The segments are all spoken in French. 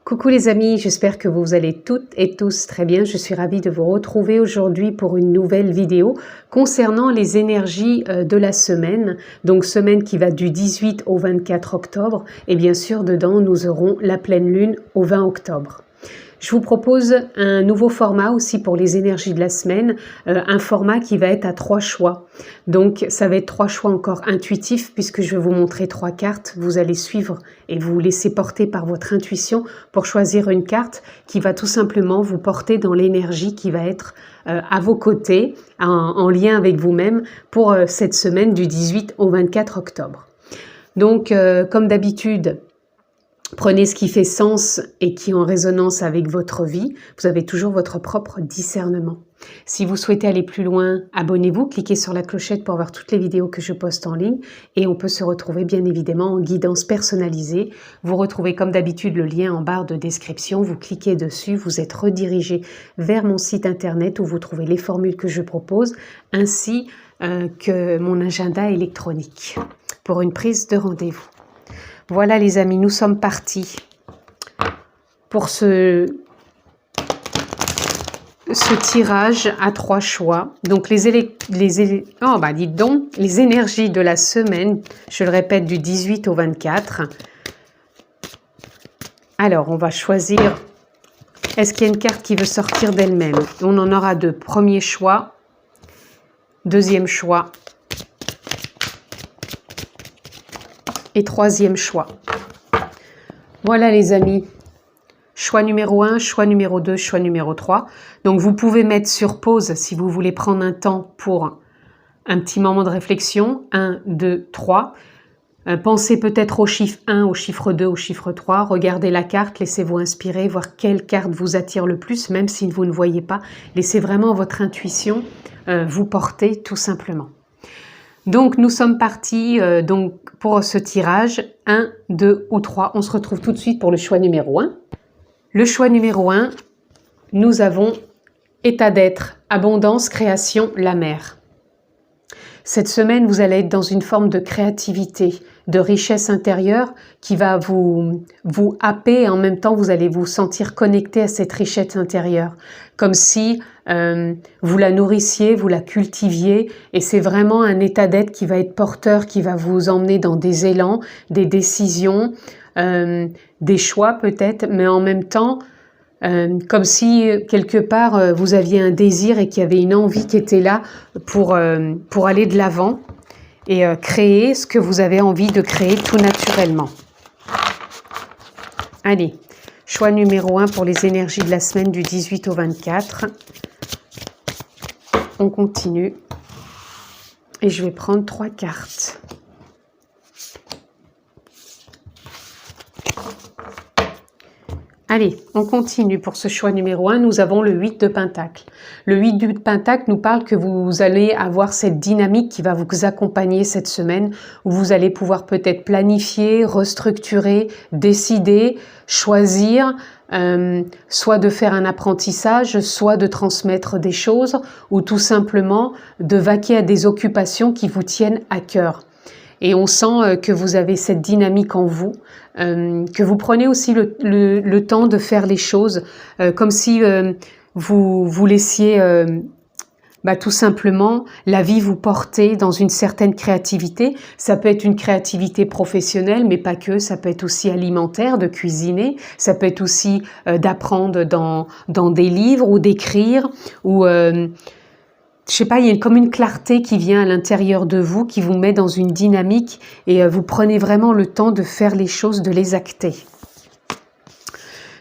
Coucou les amis, j'espère que vous allez toutes et tous très bien. Je suis ravie de vous retrouver aujourd'hui pour une nouvelle vidéo concernant les énergies de la semaine. Donc semaine qui va du 18 au 24 octobre et bien sûr dedans nous aurons la pleine lune au 20 octobre. Je vous propose un nouveau format aussi pour les énergies de la semaine, un format qui va être à 3 choix. Donc ça va être 3 choix encore intuitifs puisque je vais vous montrer 3 cartes. Vous allez suivre et vous laisser porter par votre intuition pour choisir une carte qui va tout simplement vous porter dans l'énergie qui va être à vos côtés, en lien avec vous-même pour cette semaine du 18 au 24 octobre. Donc comme d'habitude, prenez ce qui fait sens et qui est en résonance avec votre vie. Vous avez toujours votre propre discernement. Si vous souhaitez aller plus loin, abonnez-vous, cliquez sur la clochette pour voir toutes les vidéos que je poste en ligne et on peut se retrouver bien évidemment en guidance personnalisée. Vous retrouvez comme d'habitude le lien en barre de description, vous cliquez dessus, vous êtes redirigé vers mon site internet où vous trouvez les formules que je propose ainsi que mon agenda électronique pour une prise de rendez-vous. Voilà les amis, nous sommes partis pour ce tirage à 3 choix. Donc les énergies de la semaine, je le répète, du 18 au 24. Alors on va choisir, est-ce qu'il y a une carte qui veut sortir d'elle-même? On en aura 2. Premier choix, deuxième choix. Et 3e choix. Voilà les amis. Choix numéro 1, choix numéro 2, choix numéro 3. Donc vous pouvez mettre sur pause si vous voulez prendre un temps pour un petit moment de réflexion. 1, 2, 3. Pensez peut-être au chiffre 1, au chiffre 2, au chiffre 3. Regardez la carte, laissez-vous inspirer, voir quelle carte vous attire le plus, même si vous ne voyez pas. Laissez vraiment votre intuition vous porter tout simplement. Donc nous sommes partis pour ce tirage 1, 2 ou 3. On se retrouve tout de suite pour le choix numéro 1. Le choix numéro 1, nous avons état d'être, abondance, création, la mer. Cette semaine, vous allez être dans une forme de créativité, de richesse intérieure qui va vous happer et en même temps, vous allez vous sentir connecté à cette richesse intérieure. Comme si vous la nourrissiez, vous la cultiviez et c'est vraiment un état d'être qui va être porteur, qui va vous emmener dans des élans, des décisions, des choix peut-être, mais en même temps, comme si quelque part vous aviez un désir et qu'il y avait une envie qui était là pour aller de l'avant et créer ce que vous avez envie de créer tout naturellement. Allez, choix numéro 1 pour les énergies de la semaine du 18 au 24. On continue et je vais prendre 3 cartes. Allez, on continue pour ce choix numéro 1. Nous avons le 8 de Pentacle. Le 8 de Pentacle nous parle que vous allez avoir cette dynamique qui va vous accompagner cette semaine, où vous allez pouvoir peut-être planifier, restructurer, décider, choisir, soit de faire un apprentissage, soit de transmettre des choses, ou tout simplement de vaquer à des occupations qui vous tiennent à cœur. Et on sent que vous avez cette dynamique en vous, que vous prenez aussi le temps de faire les choses, comme si vous laissiez tout simplement la vie vous porter dans une certaine créativité. Ça peut être une créativité professionnelle, mais pas que, ça peut être aussi alimentaire, de cuisiner, ça peut être aussi d'apprendre dans des livres ou d'écrire, ou je sais pas, il y a comme une clarté qui vient à l'intérieur de vous, qui vous met dans une dynamique et vous prenez vraiment le temps de faire les choses, de les acter.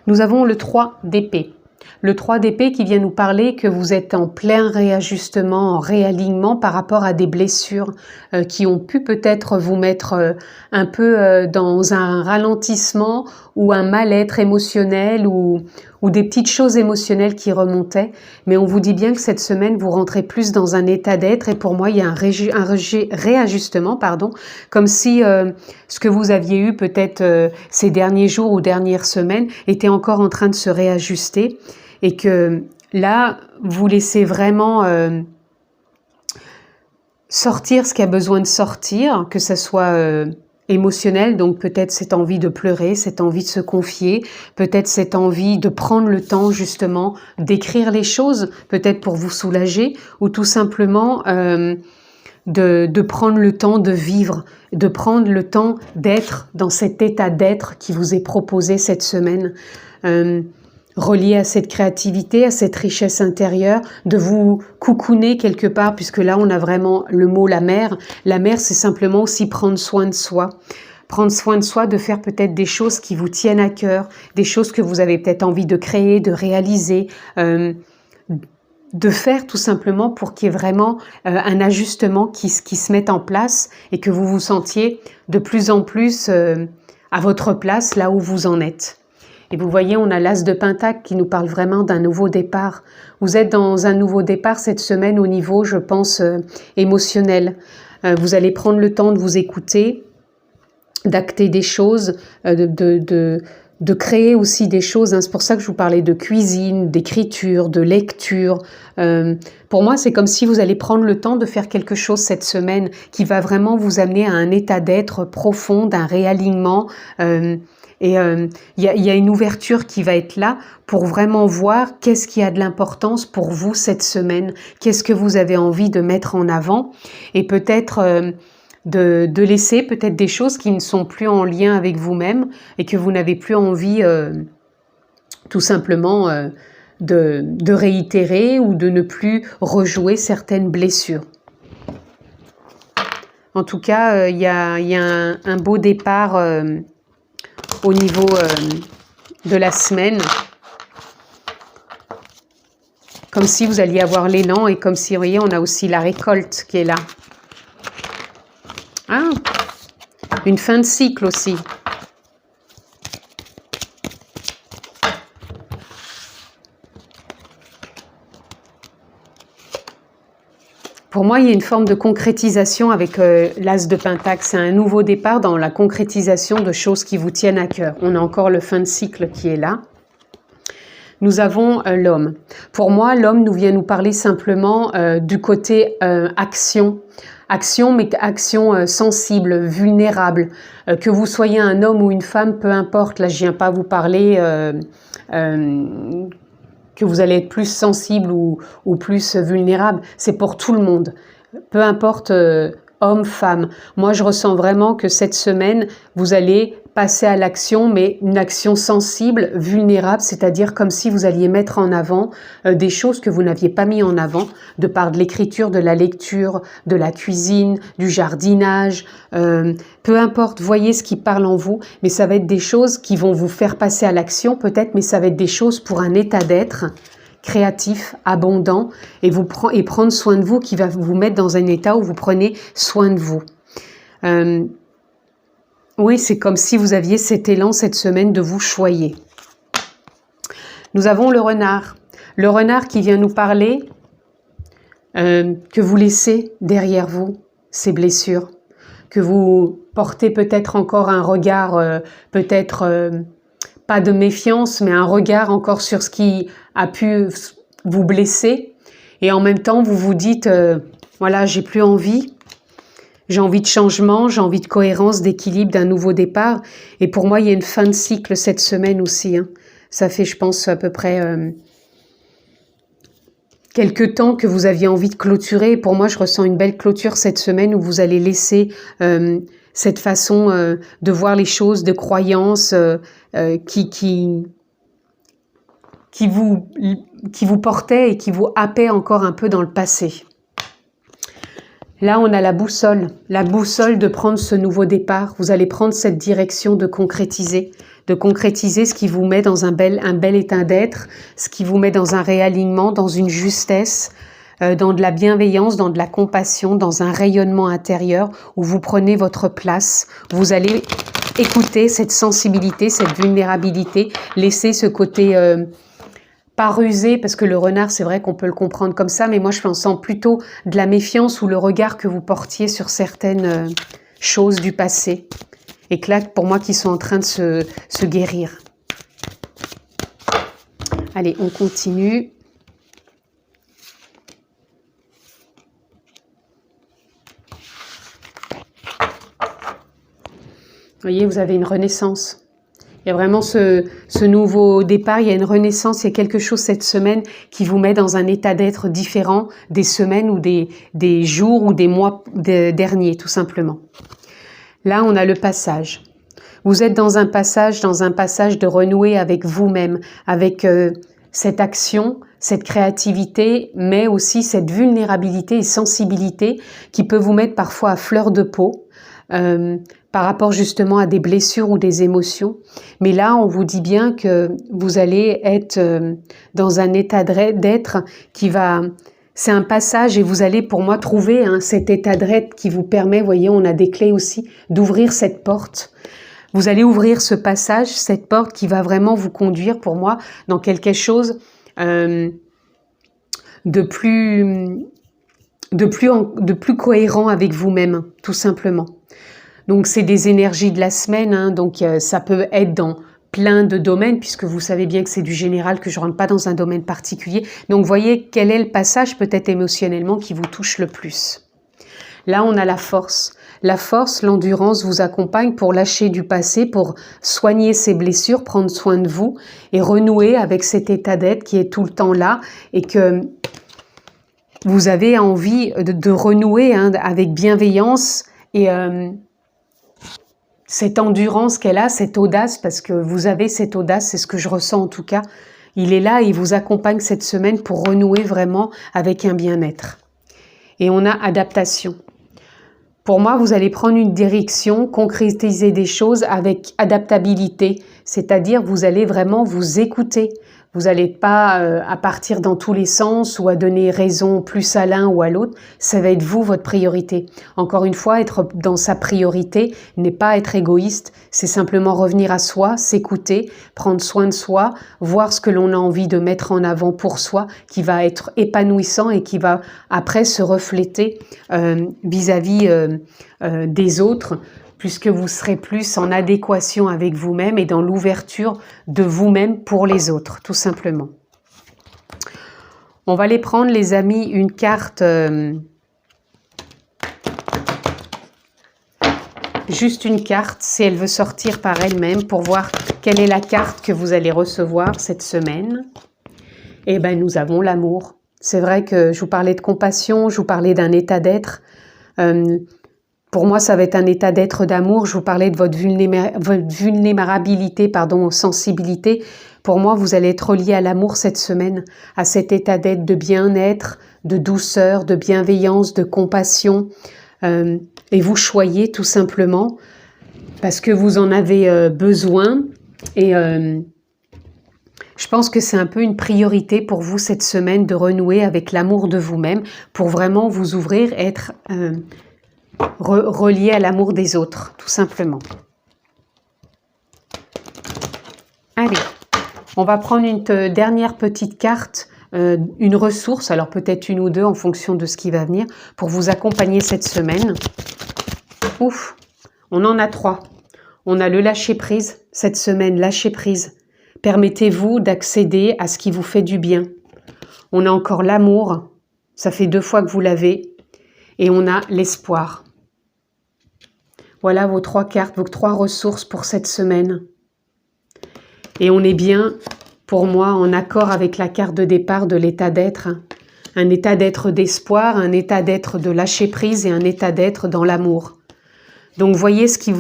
Nous avons le 3 d'épée. Le 3 d'épée qui vient nous parler que vous êtes en plein réajustement, en réalignement par rapport à des blessures qui ont pu peut-être vous mettre un peu dans un ralentissement ou un mal-être émotionnel ou des petites choses émotionnelles qui remontaient. Mais on vous dit bien que cette semaine, vous rentrez plus dans un état d'être et pour moi, il y a un réajustement, comme si ce que vous aviez eu peut-être ces derniers jours ou dernières semaines était encore en train de se réajuster. Et que là, vous laissez vraiment sortir ce qui a besoin de sortir, que ce soit émotionnel, donc peut-être cette envie de pleurer, cette envie de se confier, peut-être cette envie de prendre le temps justement d'écrire les choses, peut-être pour vous soulager, ou tout simplement de prendre le temps de vivre, de prendre le temps d'être dans cet état d'être qui vous est proposé cette semaine, relié à cette créativité, à cette richesse intérieure, de vous coucouner quelque part, puisque là on a vraiment le mot la mer. La mer, c'est simplement aussi prendre soin de soi. Prendre soin de soi, de faire peut-être des choses qui vous tiennent à cœur, des choses que vous avez peut-être envie de créer, de réaliser, de faire tout simplement pour qu'il y ait vraiment un ajustement qui se mette en place et que vous vous sentiez de plus en plus à votre place là où vous en êtes. Et vous voyez, on a l'As de Pentacle qui nous parle vraiment d'un nouveau départ. Vous êtes dans un nouveau départ cette semaine au niveau, je pense, émotionnel. Vous allez prendre le temps de vous écouter, d'acter des choses, de créer aussi des choses. C'est pour ça que je vous parlais de cuisine, d'écriture, de lecture. Pour moi, c'est comme si vous allez prendre le temps de faire quelque chose cette semaine qui va vraiment vous amener à un état d'être profond, d'un réalignement. Il y a une ouverture qui va être là pour vraiment voir qu'est-ce qui a de l'importance pour vous cette semaine, qu'est-ce que vous avez envie de mettre en avant et peut-être de laisser peut-être des choses qui ne sont plus en lien avec vous-même et que vous n'avez plus envie tout simplement de réitérer ou de ne plus rejouer certaines blessures. En tout cas, il y a un beau départ au niveau de la semaine, comme si vous alliez avoir l'élan et comme si, vous voyez, on a aussi la récolte qui est là. Ah, une fin de cycle aussi. Pour moi, il y a une forme de concrétisation avec l'As de Pentacle. C'est un nouveau départ dans la concrétisation de choses qui vous tiennent à cœur. On a encore le fin de cycle qui est là. Nous avons l'homme. Pour moi, l'homme nous vient nous parler simplement du côté action. Action, mais action sensible, vulnérable. Que vous soyez un homme ou une femme, peu importe. Là, je viens pas vous parler que vous allez être plus sensible ou plus vulnérable. C'est pour tout le monde. Peu importe homme, femme. Moi, je ressens vraiment que cette semaine, vous allez passer à l'action, mais une action sensible, vulnérable, c'est-à-dire comme si vous alliez mettre en avant des choses que vous n'aviez pas mis en avant, de par de l'écriture, de la lecture, de la cuisine, du jardinage, peu importe, voyez ce qui parle en vous, mais ça va être des choses qui vont vous faire passer à l'action peut-être, mais ça va être des choses pour un état d'être créatif, abondant, et prendre soin de vous, qui va vous mettre dans un état où vous prenez soin de vous. Oui, c'est comme si vous aviez cet élan cette semaine de vous choyer. Nous avons le renard. Le renard qui vient nous parler que vous laissez derrière vous ces blessures, que vous portez peut-être encore un regard, peut-être pas de méfiance, mais un regard encore sur ce qui a pu vous blesser. Et en même temps, vous vous dites, voilà, j'ai plus envie. J'ai envie de changement, j'ai envie de cohérence, d'équilibre, d'un nouveau départ. Et pour moi, il y a une fin de cycle cette semaine aussi. Hein. Ça fait, je pense, à peu près quelques temps que vous aviez envie de clôturer. Et pour moi, je ressens une belle clôture cette semaine où vous allez laisser cette façon de voir les choses, de croyances qui vous portait et qui vous happait encore un peu dans le passé. Là, on a la boussole de prendre ce nouveau départ. Vous allez prendre cette direction de concrétiser ce qui vous met dans un bel état d'être, ce qui vous met dans un réalignement, dans une justesse, dans de la bienveillance, dans de la compassion, dans un rayonnement intérieur où vous prenez votre place. Vous allez écouter cette sensibilité, cette vulnérabilité, laisser ce côté pas rusé, parce que le renard, c'est vrai qu'on peut le comprendre comme ça, mais moi je sens plutôt de la méfiance ou le regard que vous portiez sur certaines choses du passé. Et que là, pour moi, qui sont en train de se guérir. Allez, on continue. voyez, vous avez une renaissance. Il y a vraiment ce nouveau départ, il y a une renaissance, il y a quelque chose cette semaine qui vous met dans un état d'être différent des semaines ou des jours ou des mois derniers, tout simplement. Là, on a le passage. Vous êtes dans un passage de renouer avec vous-même, avec cette action, cette créativité, mais aussi cette vulnérabilité et sensibilité qui peut vous mettre parfois à fleur de peau, par rapport justement à des blessures ou des émotions. Mais là, on vous dit bien que vous allez être dans un état d'être qui va... C'est un passage et vous allez pour moi trouver cet état d'être qui vous permet, vous voyez, on a des clés aussi, d'ouvrir cette porte. Vous allez ouvrir ce passage, cette porte qui va vraiment vous conduire pour moi dans quelque chose de plus cohérent avec vous-même, tout simplement. Donc c'est des énergies de la semaine, donc ça peut être dans plein de domaines, puisque vous savez bien que c'est du général, que je rentre pas dans un domaine particulier. Donc voyez quel est le passage peut-être émotionnellement qui vous touche le plus. Là on a la force. La force, l'endurance vous accompagne pour lâcher du passé, pour soigner ses blessures, prendre soin de vous et renouer avec cet état d'être qui est tout le temps là et que vous avez envie de renouer avec bienveillance et cette endurance qu'elle a, cette audace, parce que vous avez cette audace, c'est ce que je ressens en tout cas. Il est là et il vous accompagne cette semaine pour renouer vraiment avec un bien-être. Et on a adaptation. Pour moi, vous allez prendre une direction, concrétiser des choses avec adaptabilité, c'est-à-dire vous allez vraiment vous écouter. Vous n'allez pas à partir dans tous les sens ou à donner raison plus à l'un ou à l'autre. Ça va être vous, votre priorité. Encore une fois, être dans sa priorité n'est pas être égoïste, c'est simplement revenir à soi, s'écouter, prendre soin de soi, voir ce que l'on a envie de mettre en avant pour soi, qui va être épanouissant et qui va après se refléter vis-à-vis des autres, puisque vous serez plus en adéquation avec vous-même et dans l'ouverture de vous-même pour les autres, tout simplement. On va aller prendre, les amis, une carte, juste une carte, si elle veut sortir par elle-même, pour voir quelle est la carte que vous allez recevoir cette semaine. Eh bien, nous avons l'amour. C'est vrai que je vous parlais de compassion, je vous parlais d'un état d'être. Pour moi, ça va être un état d'être d'amour. Je vous parlais de votre vulnérabilité, sensibilité. Pour moi, vous allez être relié à l'amour cette semaine, à cet état d'être, de bien-être, de douceur, de bienveillance, de compassion. Et vous choyez tout simplement parce que vous en avez besoin. Et je pense que c'est un peu une priorité pour vous cette semaine de renouer avec l'amour de vous-même pour vraiment vous ouvrir, être... relié à l'amour des autres, tout simplement. Allez, on va prendre une dernière petite carte, une ressource, alors peut-être une ou deux en fonction de ce qui va venir, pour vous accompagner cette semaine. Ouf, on en a 3. On a le lâcher-prise, cette semaine, lâcher-prise. Permettez-vous d'accéder à ce qui vous fait du bien. On a encore l'amour, ça fait 2 fois que vous l'avez. Et on a l'espoir. Voilà vos 3 cartes, vos 3 ressources pour cette semaine. Et on est bien, pour moi, en accord avec la carte de départ de l'état d'être. Un état d'être d'espoir, un état d'être de lâcher prise et un état d'être dans l'amour. Donc voyez ce qui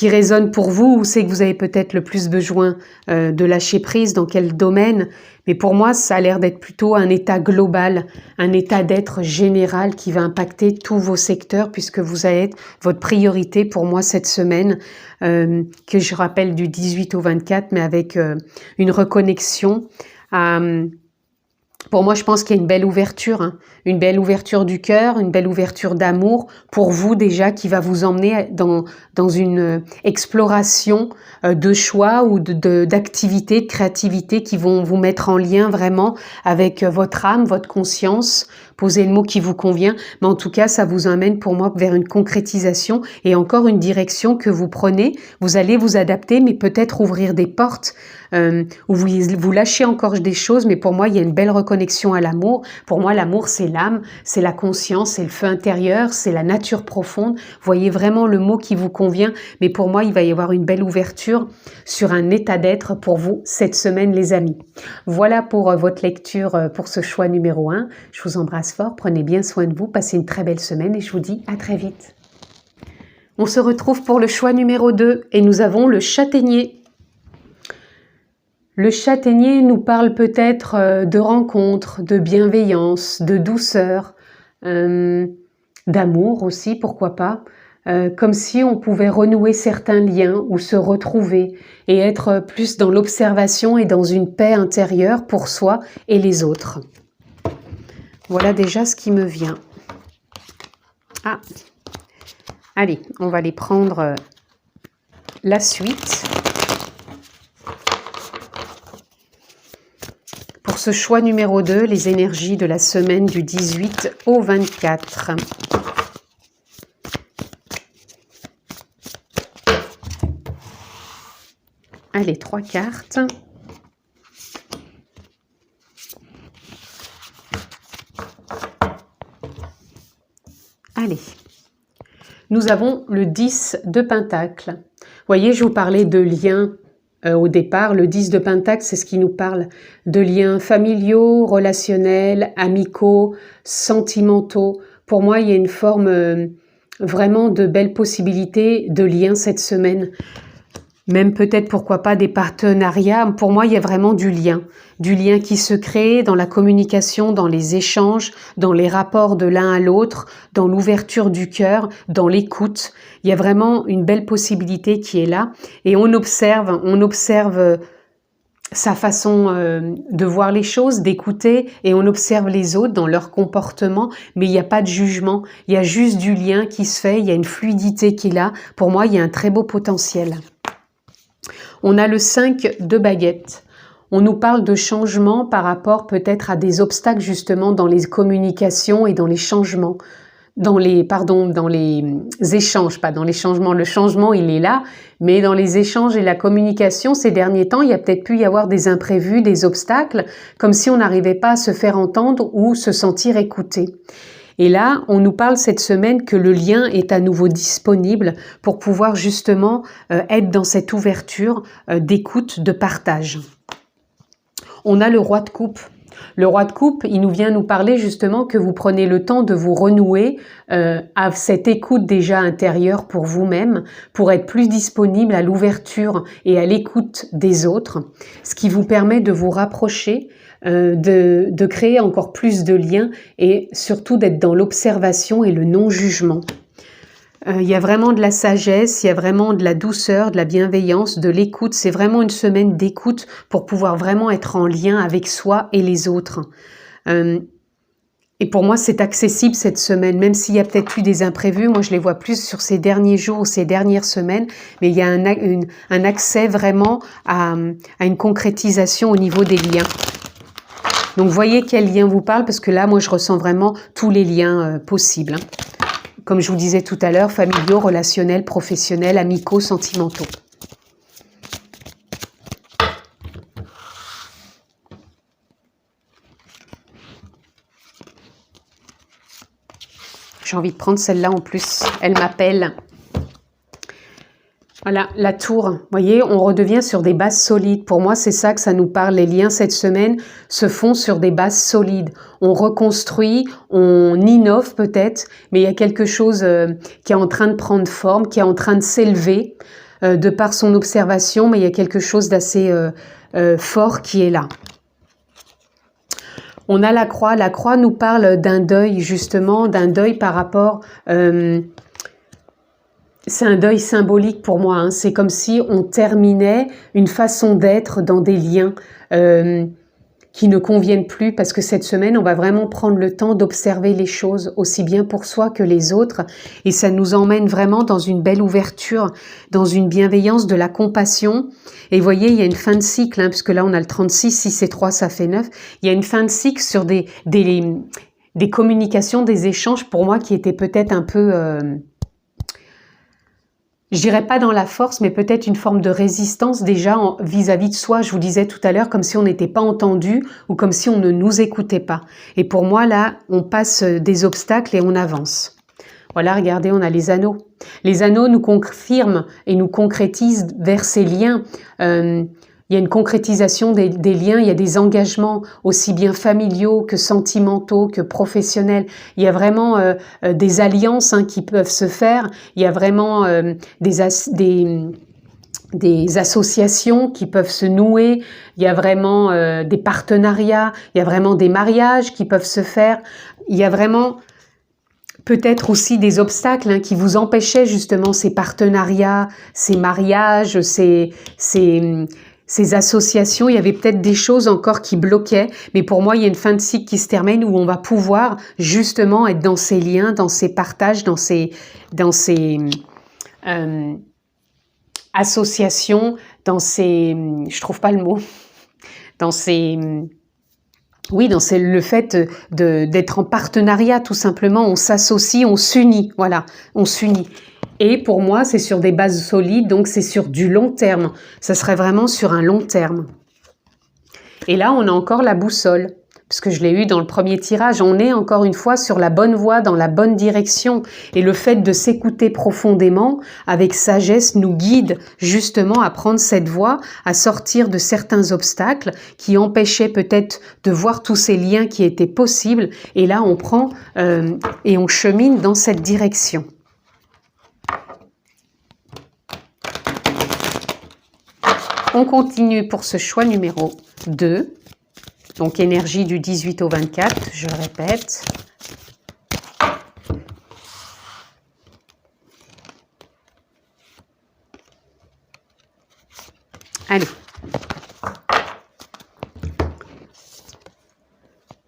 résonne pour vous, où c'est que vous avez peut-être le plus besoin de lâcher prise, dans quel domaine. Mais pour moi, ça a l'air d'être plutôt un état global, un état d'être général qui va impacter tous vos secteurs, puisque vous allez être votre priorité pour moi cette semaine, que je rappelle du 18 au 24, mais avec une reconnexion à... Pour moi, je pense qu'il y a une belle ouverture du cœur, une belle ouverture d'amour pour vous déjà qui va vous emmener dans une exploration de choix ou d'activités, de créativité qui vont vous mettre en lien vraiment avec votre âme, votre conscience. Posez le mot qui vous convient, mais en tout cas, ça vous emmène pour moi vers une concrétisation et encore une direction que vous prenez. Vous allez vous adapter, mais peut-être ouvrir des portes où vous lâchez encore des choses, mais pour moi, il y a une belle reconnaissance connexion à l'amour. Pour moi, l'amour, c'est l'âme, c'est la conscience, c'est le feu intérieur, c'est la nature profonde. Voyez vraiment le mot qui vous convient, mais pour moi, il va y avoir une belle ouverture sur un état d'être pour vous cette semaine, les amis. Voilà pour votre lecture pour ce choix numéro 1. Je vous embrasse fort, prenez bien soin de vous, passez une très belle semaine et je vous dis à très vite. On se retrouve pour le choix numéro 2 et nous avons le châtaignier. Le châtaignier nous parle peut-être de rencontres, de bienveillance, de douceur, d'amour aussi, pourquoi pas, comme si on pouvait renouer certains liens ou se retrouver et être plus dans l'observation et dans une paix intérieure pour soi et les autres. Voilà déjà ce qui me vient. Ah, allez, on va aller prendre la suite. Pour ce choix numéro 2, les énergies de la semaine du 18 au 24. Allez, 3 cartes. Allez, nous avons le 10 de Pentacle. Vous voyez, je vous parlais de liens au départ. Le 10 de Pentacle, c'est ce qui nous parle de liens familiaux, relationnels, amicaux, sentimentaux. Pour moi, il y a une forme vraiment de belles possibilités de liens cette semaine. Même peut-être, pourquoi pas, des partenariats. Pour moi, il y a vraiment du lien qui se crée dans la communication, dans les échanges, dans les rapports de l'un à l'autre, dans l'ouverture du cœur, dans l'écoute. Il y a vraiment une belle possibilité qui est là. Et on observe sa façon de voir les choses, d'écouter, et on observe les autres dans leur comportement, mais il n'y a pas de jugement, il y a juste du lien qui se fait, il y a une fluidité qui est là. Pour moi, il y a un très beau potentiel. On a le 5 de baguette. On nous parle de changement par rapport peut-être à des obstacles justement dans les communications et dans les changements. Dans les échanges, pas dans les changements. Le changement, il est là, mais dans les échanges et la communication, ces derniers temps, il y a peut-être pu y avoir des imprévus, des obstacles, comme si on n'arrivait pas à se faire entendre ou se sentir écouté. Et là, on nous parle cette semaine que le lien est à nouveau disponible pour pouvoir justement être dans cette ouverture d'écoute, de partage. On a le roi de coupe. Le roi de coupe, il vient nous parler justement que vous prenez le temps de vous renouer à cette écoute déjà intérieure pour vous-même, pour être plus disponible à l'ouverture et à l'écoute des autres, ce qui vous permet de vous rapprocher, de créer encore plus de liens et surtout d'être dans l'observation et le non-jugement. Il y a vraiment de la sagesse, il y a vraiment de la douceur, de la bienveillance, de l'écoute. C'est vraiment une semaine d'écoute pour pouvoir vraiment être en lien avec soi et les autres. Et pour moi, c'est accessible cette semaine, même s'il y a peut-être eu des imprévus. Moi, je les vois plus sur ces derniers jours ou ces dernières semaines, mais il y a un accès vraiment à une concrétisation au niveau des liens. Donc, voyez quel lien vous parle, parce que là, moi, je ressens vraiment tous les liens possibles. Comme je vous disais tout à l'heure, familiaux, relationnels, professionnels, amicaux, sentimentaux. J'ai envie de prendre celle-là en plus. Elle m'appelle. Voilà, la tour. Vous voyez, on redevient sur des bases solides. Pour moi, c'est ça que ça nous parle. Les liens cette semaine se font sur des bases solides. On reconstruit, on innove peut-être, mais il y a quelque chose qui est en train de prendre forme, qui est en train de s'élever de par son observation, mais il y a quelque chose d'assez fort qui est là. On a la croix. La croix nous parle d'un deuil, justement, d'un deuil par rapport... c'est un deuil symbolique pour moi. Hein. C'est comme si on terminait une façon d'être dans des liens qui ne conviennent plus, parce que cette semaine, on va vraiment prendre le temps d'observer les choses, aussi bien pour soi que les autres, et ça nous emmène vraiment dans une belle ouverture, dans une bienveillance, de la compassion. Et vous voyez, il y a une fin de cycle, hein, puisque là, on a le 36, 6 et 3, ça fait 9. Il y a une fin de cycle sur des communications, des échanges, pour moi, qui étaient peut-être un peu... je dirais pas dans la force, mais peut-être une forme de résistance déjà vis-à-vis de soi. Je vous disais tout à l'heure, comme si on n'était pas entendu ou comme si on ne nous écoutait pas. Et pour moi, là, on passe des obstacles et on avance. Voilà, regardez, on a les anneaux. Les anneaux nous confirment et nous concrétisent vers ces liens. Il y a une concrétisation des liens, il y a des engagements aussi bien familiaux que sentimentaux, que professionnels. Il y a vraiment des alliances qui peuvent se faire. Il y a vraiment des associations qui peuvent se nouer. Il y a vraiment des partenariats. Il y a vraiment des mariages qui peuvent se faire. Il y a vraiment peut-être aussi des obstacles qui vous empêchaient justement ces partenariats, ces mariages, ces associations. Il y avait peut-être des choses encore qui bloquaient, mais pour moi, il y a une fin de cycle qui se termine où on va pouvoir justement être dans ces liens, dans ces partages, dans ces associations, dans ces... je trouve pas le mot. Dans ces... Oui, c'est le fait d'être en partenariat, tout simplement. On s'associe, on s'unit. Voilà, on s'unit. Et pour moi, c'est sur des bases solides, donc c'est sur du long terme. Ça serait vraiment sur un long terme. Et là, on a encore la boussole, puisque je l'ai eu dans le premier tirage. On est encore une fois sur la bonne voie, dans la bonne direction. Et le fait de s'écouter profondément, avec sagesse, nous guide justement à prendre cette voie, à sortir de certains obstacles qui empêchaient peut-être de voir tous ces liens qui étaient possibles. Et là, on prend et on chemine dans cette direction. On continue pour ce choix numéro 2. Donc, énergie du 18 au 24, je le répète. Allez.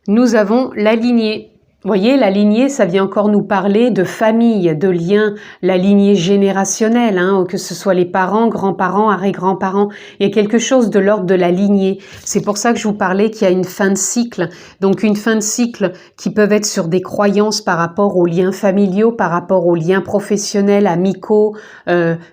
Nous avons la lignée. Vous voyez, la lignée, ça vient encore nous parler de famille, de liens, la lignée générationnelle, que ce soit les parents, grands-parents, arrière-grands-parents. Il y a quelque chose de l'ordre de la lignée. C'est pour ça que je vous parlais qu'il y a une fin de cycle. Donc, une fin de cycle qui peuvent être sur des croyances par rapport aux liens familiaux, par rapport aux liens professionnels, amicaux,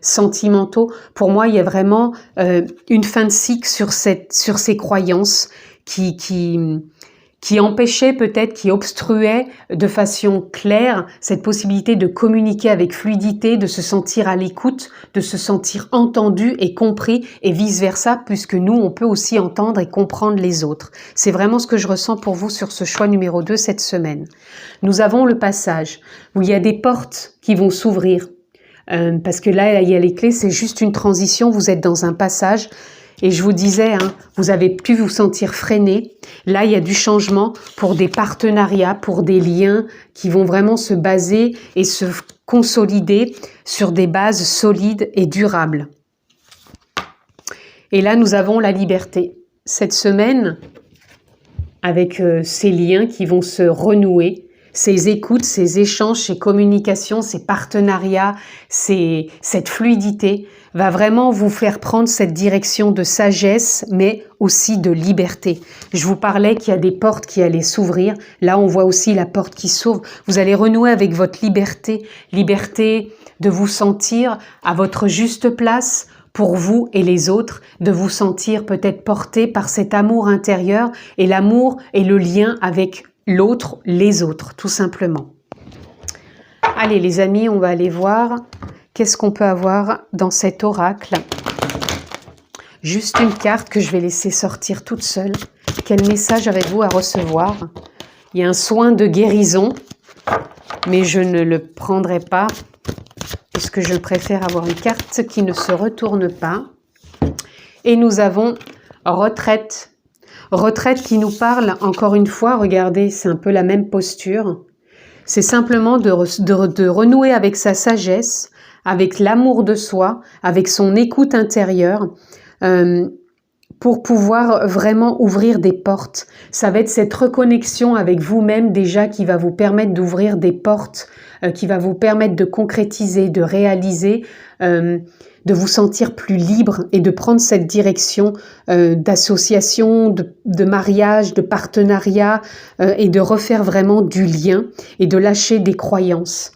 sentimentaux. Pour moi, il y a vraiment une fin de cycle sur ces croyances qui empêchait peut-être, qui obstruait de façon claire cette possibilité de communiquer avec fluidité, de se sentir à l'écoute, de se sentir entendu et compris et vice-versa, puisque nous, on peut aussi entendre et comprendre les autres. C'est vraiment ce que je ressens pour vous sur ce choix numéro 2 cette semaine. Nous avons le passage où il y a des portes qui vont s'ouvrir, parce que là, il y a les clés, c'est juste une transition, vous êtes dans un passage. Et je vous disais, vous avez pu vous sentir freiné. Là, il y a du changement pour des partenariats, pour des liens qui vont vraiment se baser et se consolider sur des bases solides et durables. Et là, nous avons la liberté. Cette semaine, avec ces liens qui vont se renouer, ces écoutes, ces échanges, ces communications, ces partenariats, cette fluidité va vraiment vous faire prendre cette direction de sagesse, mais aussi de liberté. Je vous parlais qu'il y a des portes qui allaient s'ouvrir. Là, on voit aussi la porte qui s'ouvre. Vous allez renouer avec votre liberté, liberté de vous sentir à votre juste place pour vous et les autres, de vous sentir peut-être porté par cet amour intérieur et l'amour et le lien avec l'autre, les autres, tout simplement. Allez les amis, on va aller voir qu'est-ce qu'on peut avoir dans cet oracle. Juste une carte que je vais laisser sortir toute seule. Quel message avez-vous à recevoir? Il y a un soin de guérison, mais je ne le prendrai pas puisque je préfère avoir une carte qui ne se retourne pas. Et nous avons retraite. Retraite qui nous parle, encore une fois, regardez, c'est un peu la même posture. C'est simplement de renouer avec sa sagesse, avec l'amour de soi, avec son écoute intérieure, pour pouvoir vraiment ouvrir des portes. Ça va être cette reconnexion avec vous-même déjà qui va vous permettre d'ouvrir des portes, qui va vous permettre de concrétiser, de réaliser, de vous sentir plus libre et de prendre cette direction d'association, de mariage, de partenariat et de refaire vraiment du lien et de lâcher des croyances.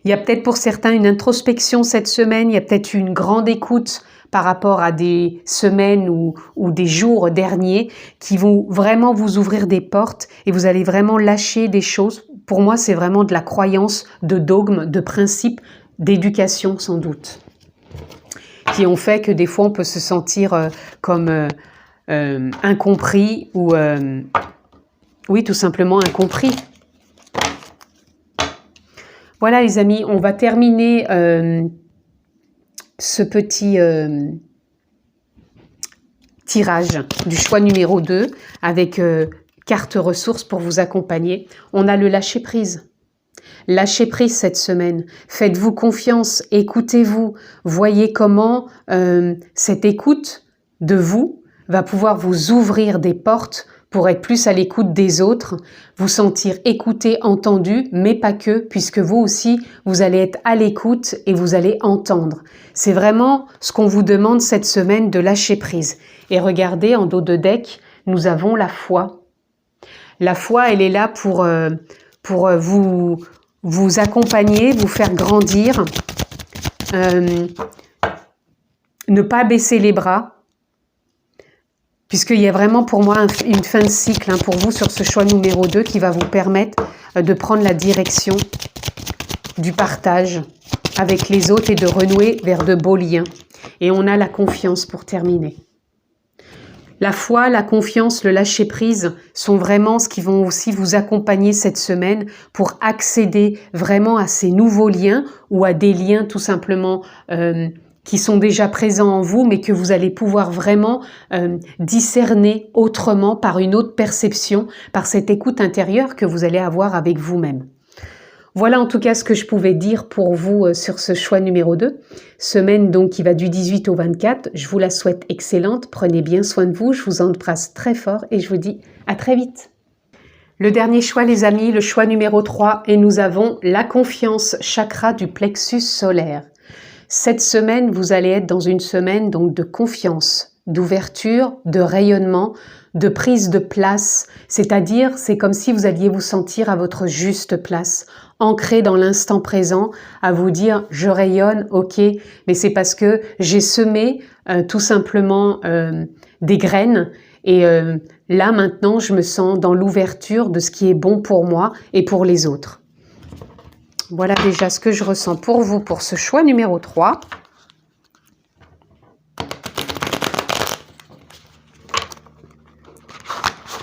Il Il y a peut-être pour certains une introspection cette semaine, il y a peut-être une grande écoute par rapport à des semaines ou des jours derniers qui vont vraiment vous ouvrir des portes et vous allez vraiment lâcher des choses. Pour moi, c'est vraiment de la croyance, de dogme, de principe, d'éducation sans doute, qui ont fait que des fois on peut se sentir comme incompris ou oui, tout simplement incompris. Voilà les amis, on va terminer ce petit tirage du choix numéro 2 avec carte ressources pour vous accompagner. On a le lâcher prise. Lâchez prise cette semaine. Faites-vous confiance, écoutez-vous. Voyez comment cette écoute de vous va pouvoir vous ouvrir des portes pour être plus à l'écoute des autres, vous sentir écouté, entendu, mais pas que, puisque vous aussi, vous allez être à l'écoute et vous allez entendre. C'est vraiment ce qu'on vous demande cette semaine, de lâcher prise. Et regardez, en dos de deck, nous avons la foi. La foi, elle est là pour vous accompagner, vous faire grandir, ne pas baisser les bras, puisqu'il y a vraiment pour moi une fin de cycle pour vous sur ce choix numéro 2 qui va vous permettre de prendre la direction du partage avec les autres et de renouer vers de beaux liens. Et on a la confiance pour terminer. La foi, la confiance, le lâcher-prise sont vraiment ce qui vont aussi vous accompagner cette semaine pour accéder vraiment à ces nouveaux liens ou à des liens tout simplement qui sont déjà présents en vous, mais que vous allez pouvoir vraiment discerner autrement, par une autre perception, par cette écoute intérieure que vous allez avoir avec vous-même. Voilà en tout cas ce que je pouvais dire pour vous sur ce choix numéro 2. Semaine donc qui va du 18 au 24. Je vous la souhaite excellente. Prenez bien soin de vous. Je vous embrasse très fort et je vous dis à très vite. Le dernier choix les amis, le choix numéro 3. Et nous avons la confiance, chakra du plexus solaire. Cette semaine, vous allez être dans une semaine donc de confiance, d'ouverture, de rayonnement, de prise de place. C'est-à-dire, c'est comme si vous alliez vous sentir à votre juste place, ancré dans l'instant présent, à vous dire « je rayonne, ok, mais c'est parce que j'ai semé tout simplement des graines et là maintenant je me sens dans l'ouverture de ce qui est bon pour moi et pour les autres ». Voilà déjà ce que je ressens pour vous pour ce choix numéro 3.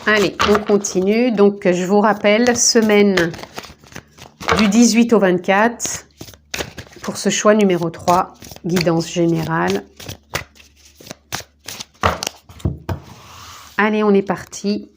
Allez, on continue. Donc, je vous rappelle, semaine du 18 au 24 pour ce choix numéro 3, guidance générale. Allez, on est parti.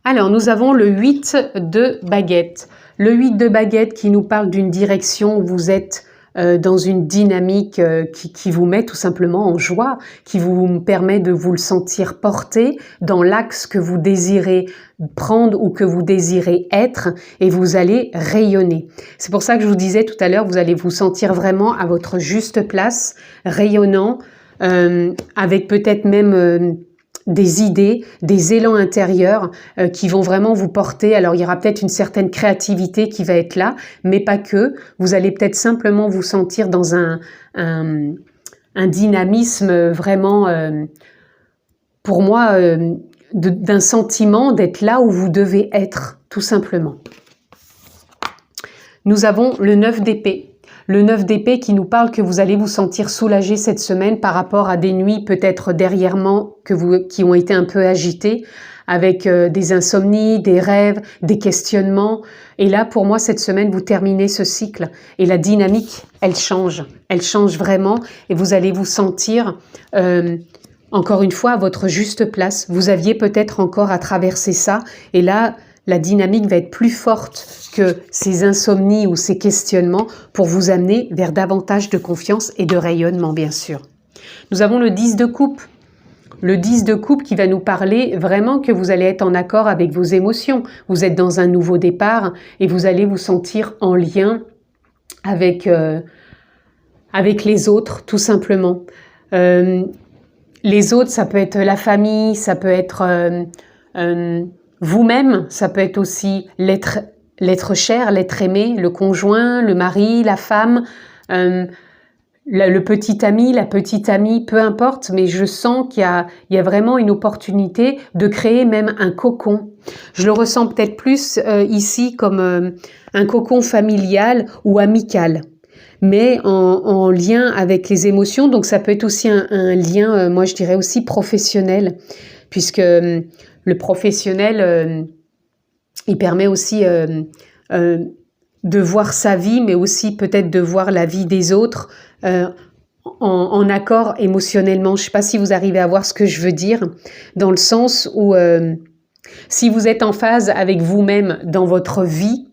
Alors, nous avons le 8 de baguette. Le 8 de baguette qui nous parle d'une direction où vous êtes dans une dynamique qui vous met tout simplement en joie, qui vous permet de vous le sentir porter dans l'axe que vous désirez prendre ou que vous désirez être et vous allez rayonner. C'est pour ça que je vous disais tout à l'heure, vous allez vous sentir vraiment à votre juste place, rayonnant, avec peut-être même des idées, des élans intérieurs qui vont vraiment vous porter. Alors, il y aura peut-être une certaine créativité qui va être là, mais pas que. Vous allez peut-être simplement vous sentir dans un dynamisme vraiment, pour moi, d'un sentiment d'être là où vous devez être, tout simplement. Nous avons le 9 d'épée. Le 9 d'épée qui nous parle que vous allez vous sentir soulagé cette semaine par rapport à des nuits peut-être dernièrement qui ont été un peu agitées avec des insomnies, des rêves, des questionnements. Et là, pour moi, cette semaine, vous terminez ce cycle et la dynamique, elle change vraiment et vous allez vous sentir encore une fois à votre juste place. Vous aviez peut-être encore à traverser ça et là, la dynamique va être plus forte que ces insomnies ou ces questionnements pour vous amener vers davantage de confiance et de rayonnement, bien sûr. Nous avons le 10 de coupe. Le 10 de coupe qui va nous parler vraiment que vous allez être en accord avec vos émotions. Vous êtes dans un nouveau départ et vous allez vous sentir en lien avec les autres, tout simplement. les autres, ça peut être la famille, ça peut être vous-même, ça peut être aussi l'être cher, l'être aimé, le conjoint, le mari, la femme, le petit ami, la petite amie, peu importe, mais je sens qu'il y a vraiment une opportunité de créer même un cocon. Je le ressens peut-être plus ici comme un cocon familial ou amical, mais en lien avec les émotions. Donc ça peut être aussi un lien, moi je dirais aussi professionnel, puisque le professionnel, il permet aussi de voir sa vie, mais aussi peut-être de voir la vie des autres en accord émotionnellement. Je ne sais pas si vous arrivez à voir ce que je veux dire, dans le sens où si vous êtes en phase avec vous-même dans votre vie,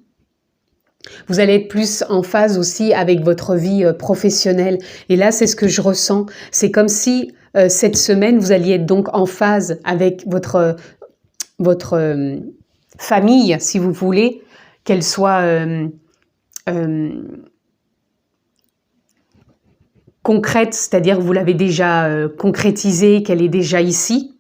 vous allez être plus en phase aussi avec votre vie professionnelle. Et là, c'est ce que je ressens. C'est comme si cette semaine, vous alliez être donc en phase avec votre famille, si vous voulez, qu'elle soit concrète, c'est-à-dire que vous l'avez déjà concrétisée, qu'elle est déjà ici.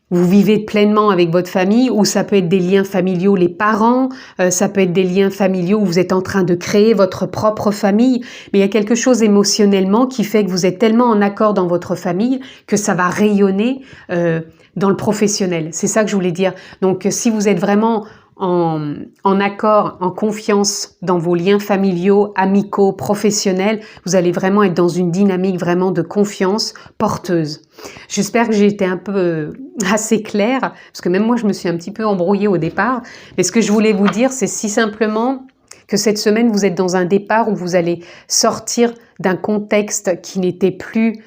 Vous vivez pleinement avec votre famille, ou ça peut être des liens familiaux, les parents, ça peut être des liens familiaux où vous êtes en train de créer votre propre famille, mais il y a quelque chose émotionnellement qui fait que vous êtes tellement en accord dans votre famille que ça va rayonner dans le professionnel. C'est ça que je voulais dire. Donc si vous êtes vraiment en accord, en confiance dans vos liens familiaux, amicaux, professionnels, vous allez vraiment être dans une dynamique vraiment de confiance porteuse. J'espère que j'ai été un peu assez claire, parce que même moi je me suis un petit peu embrouillée au départ, mais ce que je voulais vous dire, c'est si simplement que cette semaine vous êtes dans un départ où vous allez sortir d'un contexte qui n'était plus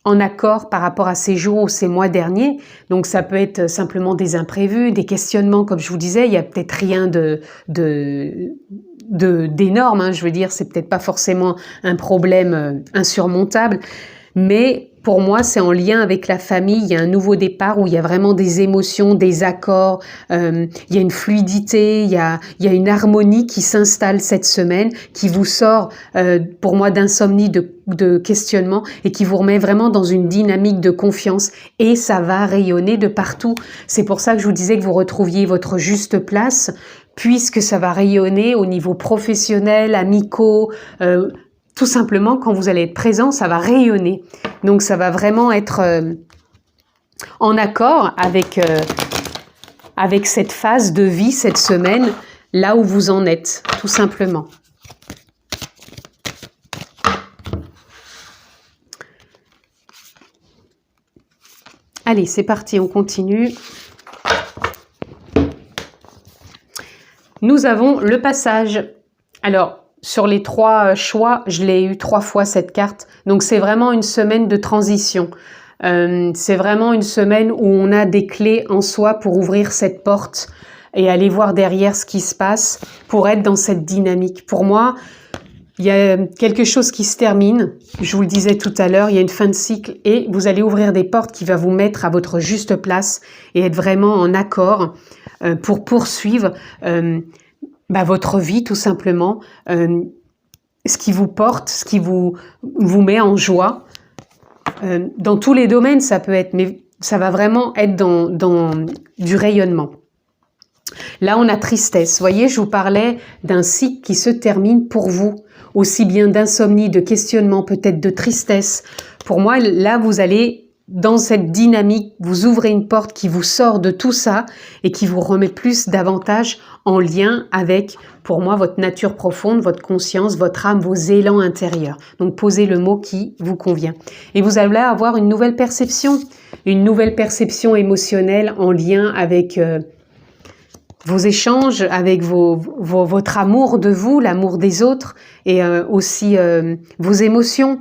en accord par rapport à ces jours ou ces mois derniers. Donc ça peut être simplement des imprévus, des questionnements, comme je vous disais, il y a peut-être rien d'énorme, hein, je veux dire, c'est peut-être pas forcément un problème insurmontable, mais pour moi, c'est en lien avec la famille. Il y a un nouveau départ où il y a vraiment des émotions, des accords, il y a une fluidité, il y a une harmonie qui s'installe cette semaine, qui vous sort, pour moi, d'insomnie, de questionnement, et qui vous remet vraiment dans une dynamique de confiance, et ça va rayonner de partout. C'est pour ça que je vous disais que vous retrouviez votre juste place, puisque ça va rayonner au niveau professionnel, amicaux, tout simplement, quand vous allez être présent, ça va rayonner. Donc, ça va vraiment être en accord avec cette phase de vie, cette semaine, là où vous en êtes, tout simplement. Allez, c'est parti, on continue. Nous avons le passage. Alors, sur les 3 choix, je l'ai eu 3 fois cette carte. Donc, c'est vraiment une semaine de transition. C'est vraiment une semaine où on a des clés en soi pour ouvrir cette porte et aller voir derrière ce qui se passe pour être dans cette dynamique. Pour moi, il y a quelque chose qui se termine. Je vous le disais tout à l'heure, il y a une fin de cycle et vous allez ouvrir des portes qui va vous mettre à votre juste place et être vraiment en accord pour poursuivre votre vie, tout simplement, ce qui vous porte, ce qui vous met en joie. Dans tous les domaines, ça peut être, mais ça va vraiment être dans du rayonnement. Là, on a tristesse. Vous voyez, je vous parlais d'un cycle qui se termine pour vous, aussi bien d'insomnie, de questionnement, peut-être de tristesse. Pour moi, là, vous allez dans cette dynamique, vous ouvrez une porte qui vous sort de tout ça et qui vous remet davantage en lien avec, pour moi, votre nature profonde, votre conscience, votre âme, vos élans intérieurs. Donc, posez le mot qui vous convient. Et vous allez avoir une nouvelle perception émotionnelle en lien avec vos échanges, avec votre amour de vous, l'amour des autres et aussi vos émotions.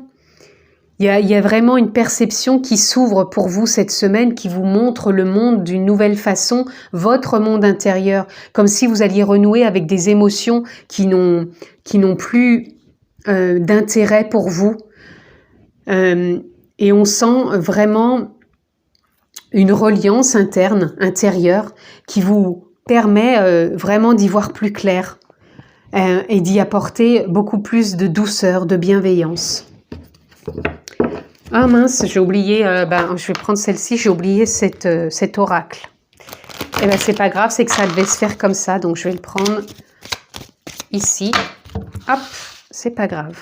Il y a vraiment une perception qui s'ouvre pour vous cette semaine, qui vous montre le monde d'une nouvelle façon, votre monde intérieur, comme si vous alliez renouer avec des émotions qui n'ont plus d'intérêt pour vous. Et on sent vraiment une reliance intérieure, qui vous permet vraiment d'y voir plus clair et d'y apporter beaucoup plus de douceur, de bienveillance. Ah mince, j'ai oublié, je vais prendre celle-ci, j'ai oublié cet oracle. Eh bien, c'est pas grave, c'est que ça devait se faire comme ça, donc je vais le prendre ici. Hop, c'est pas grave.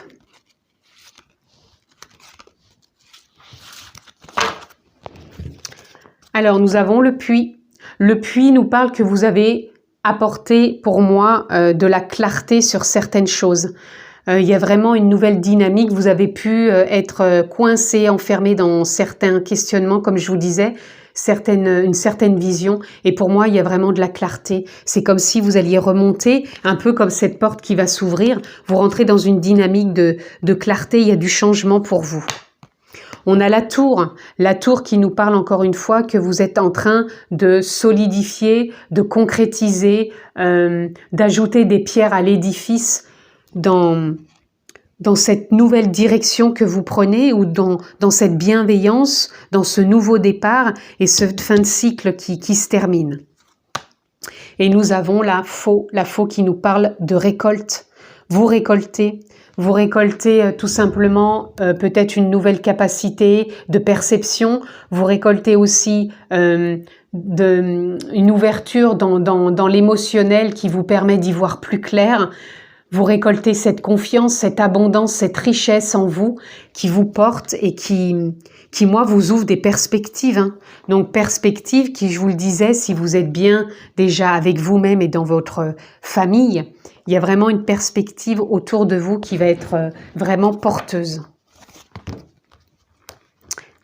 Alors, nous avons le puits. Le puits nous parle que vous avez apporté, pour moi, de la clarté sur certaines choses. Il y a vraiment une nouvelle dynamique. Vous avez pu être coincé, enfermé dans certains questionnements, comme je vous disais, une certaine vision. Et pour moi, il y a vraiment de la clarté. C'est comme si vous alliez remonter, un peu comme cette porte qui va s'ouvrir. Vous rentrez dans une dynamique de clarté. Il y a du changement pour vous. On a la tour qui nous parle encore une fois que vous êtes en train de solidifier, de concrétiser, d'ajouter des pierres à l'édifice dans cette nouvelle direction que vous prenez ou dans cette bienveillance, dans ce nouveau départ et cette fin de cycle qui se termine. Et nous avons la faux qui nous parle de récolte. Vous récoltez tout simplement peut-être une nouvelle capacité de perception. Vous récoltez aussi une ouverture dans l'émotionnel qui vous permet d'y voir plus clair. Vous récoltez cette confiance, cette abondance, cette richesse en vous qui vous porte et qui moi, vous ouvre des perspectives. Hein. Donc, perspectives qui, je vous le disais, si vous êtes bien déjà avec vous-même et dans votre famille, il y a vraiment une perspective autour de vous qui va être vraiment porteuse.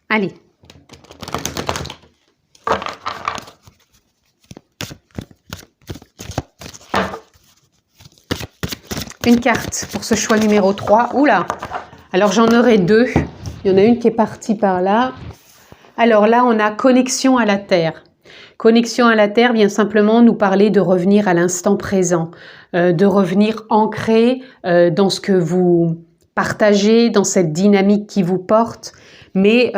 Allez. Une carte pour ce choix numéro 3. Oula! Alors, j'en aurai deux. Il y en a une qui est partie par là. Alors là, on a connexion à la Terre. Connexion à la Terre vient simplement nous parler de revenir à l'instant présent, de revenir ancré dans ce que vous partagez, dans cette dynamique qui vous porte, mais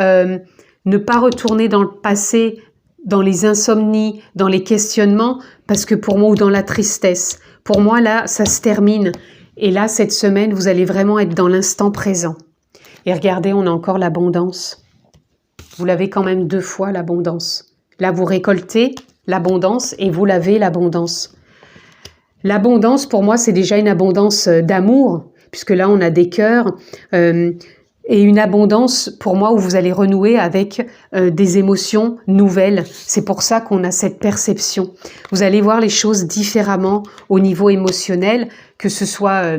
ne pas retourner dans le passé, dans les insomnies, dans les questionnements, parce que pour moi, ou dans la tristesse. Pour moi, là, ça se termine. Et là, cette semaine, vous allez vraiment être dans l'instant présent. Et regardez, on a encore l'abondance. Vous l'avez quand même 2 fois, l'abondance. Là, vous récoltez l'abondance et vous l'avez, l'abondance. L'abondance, pour moi, c'est déjà une abondance d'amour, puisque là, on a des cœurs. Et une abondance, pour moi, où vous allez renouer avec des émotions nouvelles. C'est pour ça qu'on a cette perception. Vous allez voir les choses différemment au niveau émotionnel, que ce soit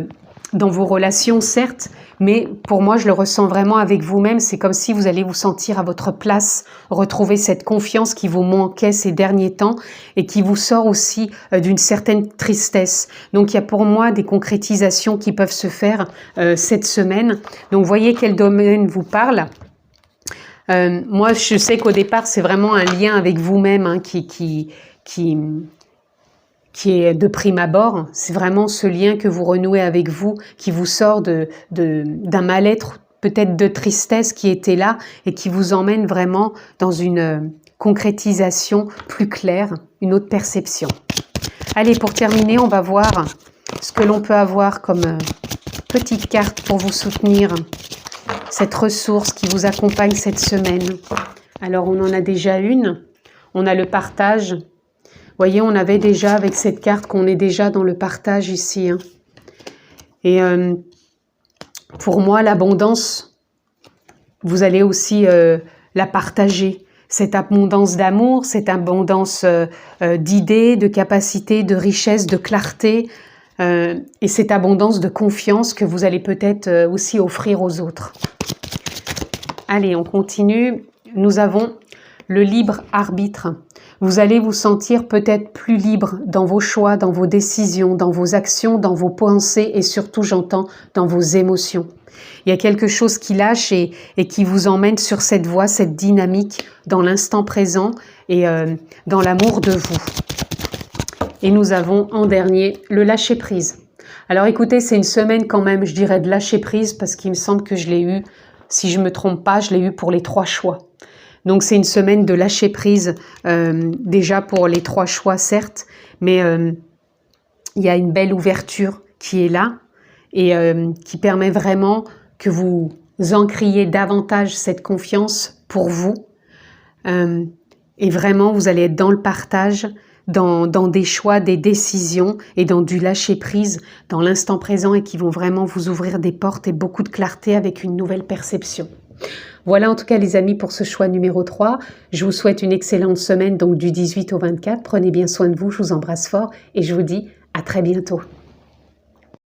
dans vos relations, certes, mais pour moi, je le ressens vraiment avec vous-même. C'est comme si vous allez vous sentir à votre place, retrouver cette confiance qui vous manquait ces derniers temps et qui vous sort aussi d'une certaine tristesse. Donc, il y a pour moi des concrétisations qui peuvent se faire cette semaine. Donc, voyez quel domaine vous parle. Moi, je sais qu'au départ, c'est vraiment un lien avec vous-même hein, qui est de prime abord. C'est vraiment ce lien que vous renouez avec vous, qui vous sort d'un mal-être, peut-être de tristesse qui était là et qui vous emmène vraiment dans une concrétisation plus claire, une autre perception. Allez, pour terminer, on va voir ce que l'on peut avoir comme petite carte pour vous soutenir, cette ressource qui vous accompagne cette semaine. Alors, on en a déjà une. On a le partage. Vous voyez, on avait déjà avec cette carte qu'on est déjà dans le partage ici. Hein. Et pour moi, l'abondance, vous allez aussi la partager. Cette abondance d'amour, cette abondance d'idées, de capacités, de richesse, de clarté et cette abondance de confiance que vous allez peut-être aussi offrir aux autres. Allez, on continue. Nous avons le libre arbitre. Vous allez vous sentir peut-être plus libre dans vos choix, dans vos décisions, dans vos actions, dans vos pensées et surtout, j'entends, dans vos émotions. Il y a quelque chose qui lâche et qui vous emmène sur cette voie, cette dynamique dans l'instant présent et dans l'amour de vous. Et nous avons en dernier le lâcher-prise. Alors écoutez, c'est une semaine quand même, je dirais, de lâcher-prise parce qu'il me semble que je l'ai eu, si je ne me trompe pas, je l'ai eu pour les 3 choix. Donc, c'est une semaine de lâcher prise, déjà pour les 3 choix, certes, mais il y a une belle ouverture qui est là et qui permet vraiment que vous encriez davantage cette confiance pour vous. Et vraiment, vous allez être dans le partage, dans des choix, des décisions et dans du lâcher-prise dans l'instant présent et qui vont vraiment vous ouvrir des portes et beaucoup de clarté avec une nouvelle perception. Voilà en tout cas les amis pour ce choix numéro 3. Je vous souhaite une excellente semaine donc du 18 au 24. Prenez bien soin de vous, je vous embrasse fort et je vous dis à très bientôt.